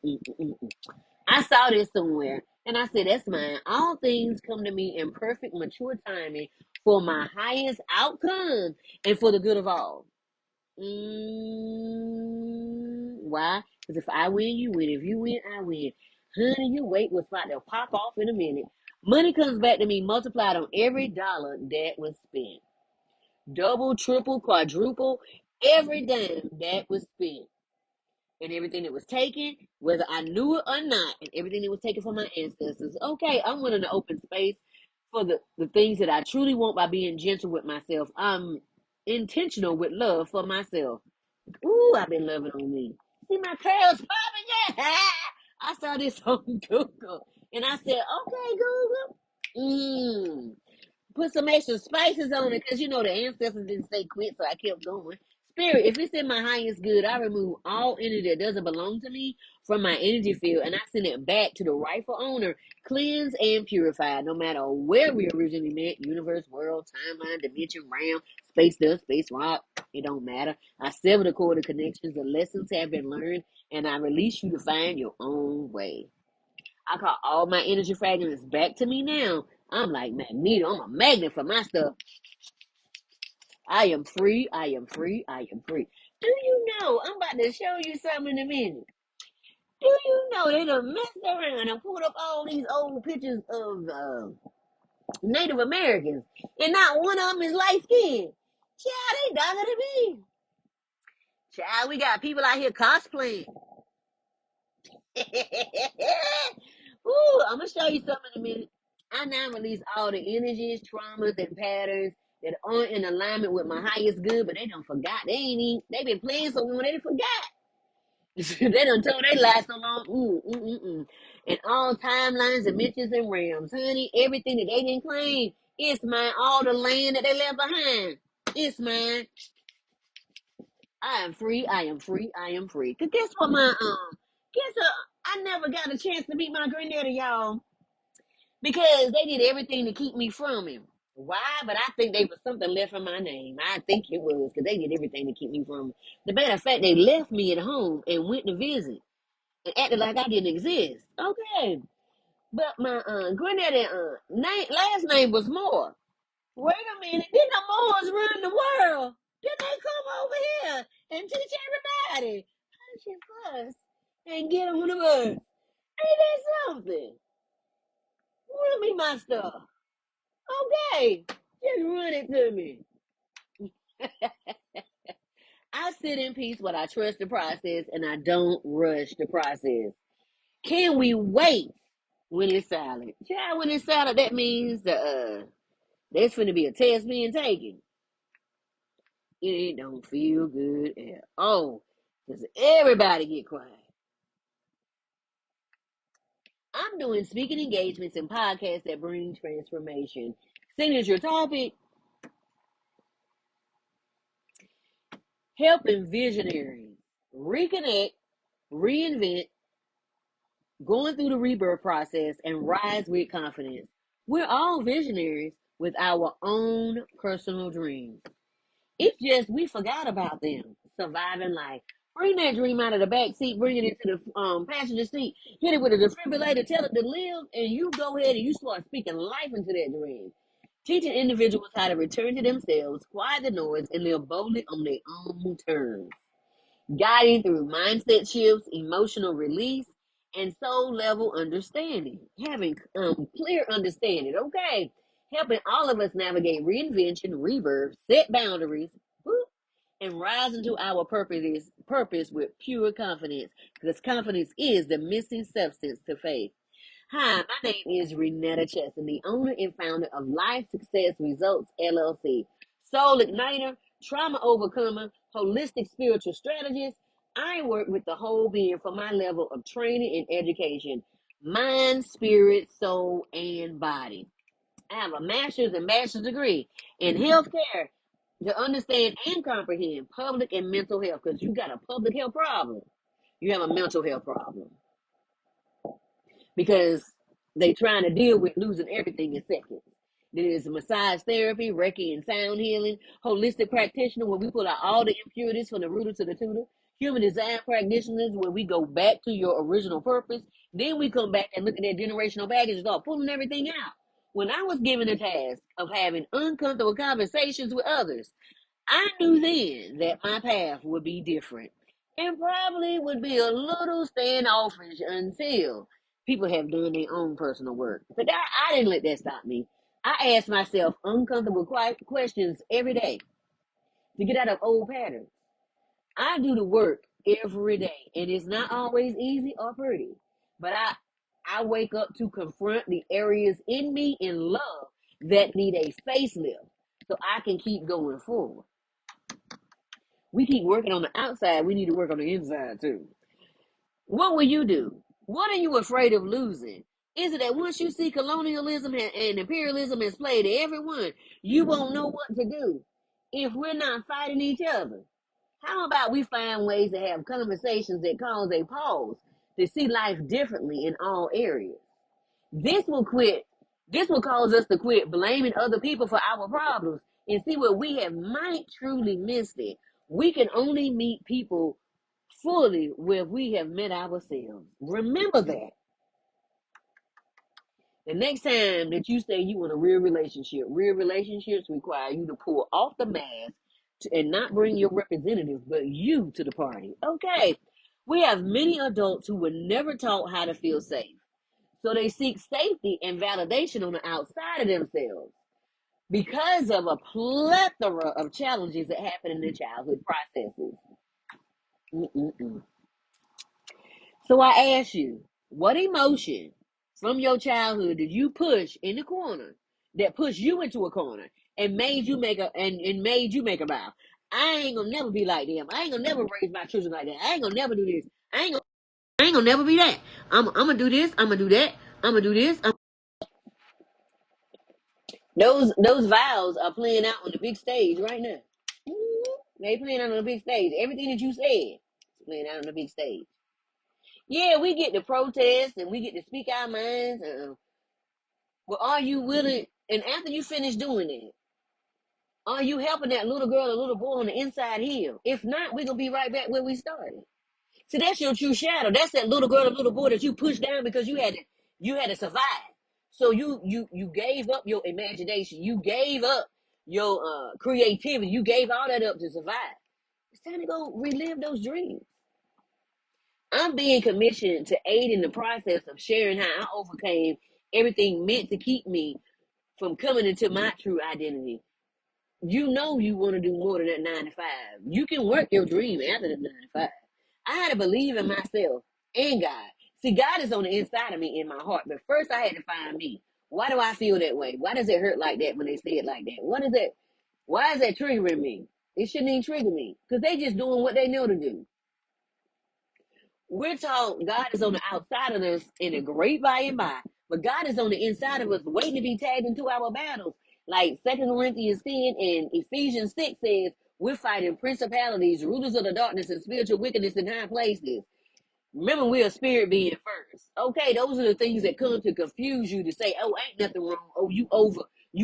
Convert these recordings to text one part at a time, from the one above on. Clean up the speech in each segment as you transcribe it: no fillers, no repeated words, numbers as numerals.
Mm-mm-mm. I saw this somewhere and I said, that's mine. All things come to me in perfect, mature timing for my highest outcome and for the good of all. Why? Because if I win, you win. If you win, I win. Honey, you wait what's about to pop off in a minute. Money comes back to me multiplied on every dollar that was spent. Double, triple, quadruple, every dime that was spent. And everything that was taken, whether I knew it or not, and everything that was taken from my ancestors. Okay, I'm willing to open space for the things that I truly want by being gentle with myself. I'm intentional with love for myself. Ooh, I've been loving on me. See my curls popping? Yeah. I saw this on Google. And I said, okay, Google. Put some extra spices on it because you know the ancestors didn't say quit, so I kept going. Spirit, if it's in my highest good, I remove all energy that doesn't belong to me from my energy field and I send it back to the rightful owner, cleansed and purified, no matter where we originally met, universe, world, timeline, dimension, realm, space dust, space rock, it don't matter. I sever the cord of connections, the lessons have been learned, and I release you to find your own way. I call all my energy fragments back to me now. I'm like Magneto. I'm a magnet for my stuff. I am free. I am free. I am free. Do you know? I'm about to show you something in a minute. Do you know they done messed around and pulled up all these old pictures of Native Americans, and not one of them is light skinned. Child, they darker than me. Child, we got people out here cosplaying. Ooh, I'm gonna show you something in a minute. I now release all the energies, traumas, and patterns that aren't in alignment with my highest good, but they done forgot. They ain't even, they been playing so long, they done forgot. They done told they lie so long. And all timelines, dimensions, and realms. Honey, everything that they didn't claim, it's mine. All the land that they left behind, it's mine. I am free. I am free. I am free. Cause guess what, guess what? I never got a chance to meet my granddaddy, y'all, because they did everything to keep me from him. Why? But I think they was something left in my name. I think it was because they did everything to keep me from him. The matter of fact, they left me at home and went to visit and acted like I didn't exist. Okay, but my granddaddy last name was Moore. Wait a minute, didn't the Moors run the world? Didn't they come over here and teach everybody how to fuss and get on the bus? Ain't that something? Run me my stuff. Okay, just run it to me. I sit in peace, but I trust the process and I don't rush the process. Can we wait when it's silent? Yeah, when it's silent, that means there's going to be a test being taken. It don't feel good at all because everybody get quiet. I'm doing speaking engagements and podcasts that bring transformation. Signature topic: helping visionaries reconnect, reinvent, going through the rebirth process, and rise with confidence. We're all visionaries with our own personal dreams. It's just we forgot about them. Surviving life. Bring that dream out of the back seat, bring it into the passenger seat, hit it with a defibrillator, tell it to live, and you go ahead and you start speaking life into that dream. Teaching individuals how to return to themselves, quiet the noise, and live boldly on their own terms, guiding through mindset shifts, emotional release, and soul level understanding. Having clear understanding, okay? Helping all of us navigate reinvention, rebirth, set boundaries, whoop, and rise into our purpose with pure confidence. Because confidence is the missing substance to faith. Hi, my name is Renetta Cheston, the owner and founder of Life Success Results LLC, soul igniter, trauma overcomer, holistic spiritual strategist. I work with the whole being for my level of training and education, mind, spirit, soul, and body. I have a master's and master's degree in healthcare to understand and comprehend public and mental health because you got a public health problem. You have a mental health problem because they trying to deal with losing everything in seconds. There's massage therapy, Reiki and sound healing, holistic practitioner where we pull out all the impurities from the rooter to the tutor, human design practitioners, where we go back to your original purpose. Then we come back and look at that generational baggage and start pulling everything out. When I was given the task of having uncomfortable conversations with others, I knew then that my path would be different and probably would be a little standoffish until people have done their own personal work. But I didn't let that stop me. I asked myself uncomfortable questions every day to get out of old patterns. I do the work every day, and it's not always easy or pretty, but I wake up to confront the areas in me in love that need a facelift so I can keep going forward. We keep working on the outside, we need to work on the inside too. What will you do? What are you afraid of losing? Is it that once you see colonialism and imperialism has played everyone, you won't know what to do if we're not fighting each other? How about we find ways to have conversations that cause a pause to see life differently in all areas? This will quit. This will cause us to quit blaming other people for our problems and see where we have might truly missed it. We can only meet people fully where we have met ourselves. Remember that. The next time that you say you want a real relationships require you to pull off the mask and not bring your representative, but you to the party. Okay. We have many adults who were never taught how to feel safe. So they seek safety and validation on the outside of themselves because of a plethora of challenges that happen in the childhood processes. Mm-mm-mm. So I ask you, what emotion from your childhood did you push in the corner that pushed you into a corner and made you make a vow? I ain't gonna never be like them. I ain't gonna never raise my children like that. I ain't gonna never do this. I ain't gonna never be that. I'm gonna do this. I'm gonna do that. I'm gonna do this. Those vows are playing out on the big stage right now. They playing out on the big stage. Everything that you said is playing out on the big stage. Yeah, we get to protest and we get to speak our minds. But are you willing? And after you finish doing it, are you helping that little girl or little boy on the inside heal? If not, we're gonna be right back where we started. See, that's your true shadow. That's that little girl or little boy that you pushed down because you had to survive. So you gave up your imagination. You gave up your creativity. You gave all that up to survive. It's time to go relive those dreams. I'm being commissioned to aid in the process of sharing how I overcame everything meant to keep me from coming into my true identity. You know you want to do more than that 9 to 5. You can work your dream after the 9 to 5. I had to believe in myself and God. See, God is on the inside of me in my heart, but first I had to find me. Why do I feel that way? Why does it hurt like that when they say it like that? What is it? Why is that triggering me? It shouldn't even trigger me because they just doing what they know to do. We're taught God is on the outside of us in a great by and by, but God is on the inside of us waiting to be tagged into our battles. Like 2 Corinthians 10 and Ephesians 6 says, we're fighting principalities, rulers of the darkness, and spiritual wickedness in high places. Remember, we're a spirit being first. Okay, those are the things that come to confuse you to say, oh, ain't nothing wrong. Oh, you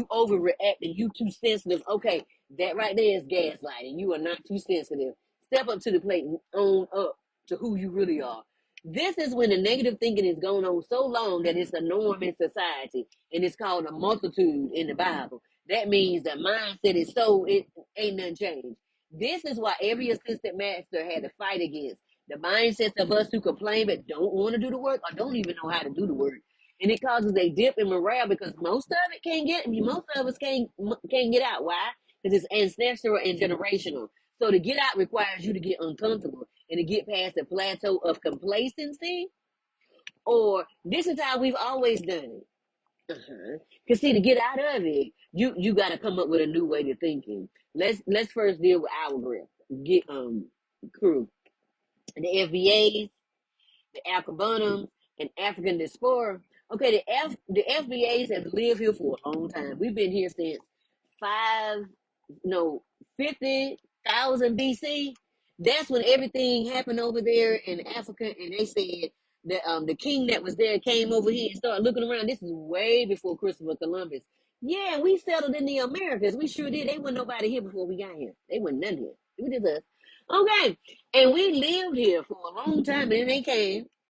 overreacting. You too sensitive. Okay, that right there is gaslighting. You are not too sensitive. Step up to the plate and own up to who you really are. This is when the negative thinking is going on so long that it's a norm in society, and it's called a multitude in the Bible. That means the mindset is so it ain't nothing changed. This is why every assistant master had to fight against the mindsets of us who complain but don't want to do the work or don't even know how to do the work. And it causes a dip in morale because most of it can't get, most of us can't get out. Why? Because it's ancestral and generational. So to get out requires you to get uncomfortable and to get past the plateau of complacency, or this is how we've always done it. Cause see, to get out of it, you got to come up with a new way to thinking. Let's first deal with our group, get crew, the FBAs, the Alcabanums, and African diaspora. Okay, the FBAs have lived here for a long time. We've been here since five, no, 50,000 BC. That's when everything happened over there in Africa, and they said that the king that was there came over here and started looking around. This is way before Christopher Columbus. Yeah, we settled in the Americas. We sure did. They wasn't nobody here before we got here. They wasn't none here. It was just us. Okay. And we lived here for a long time, and then they came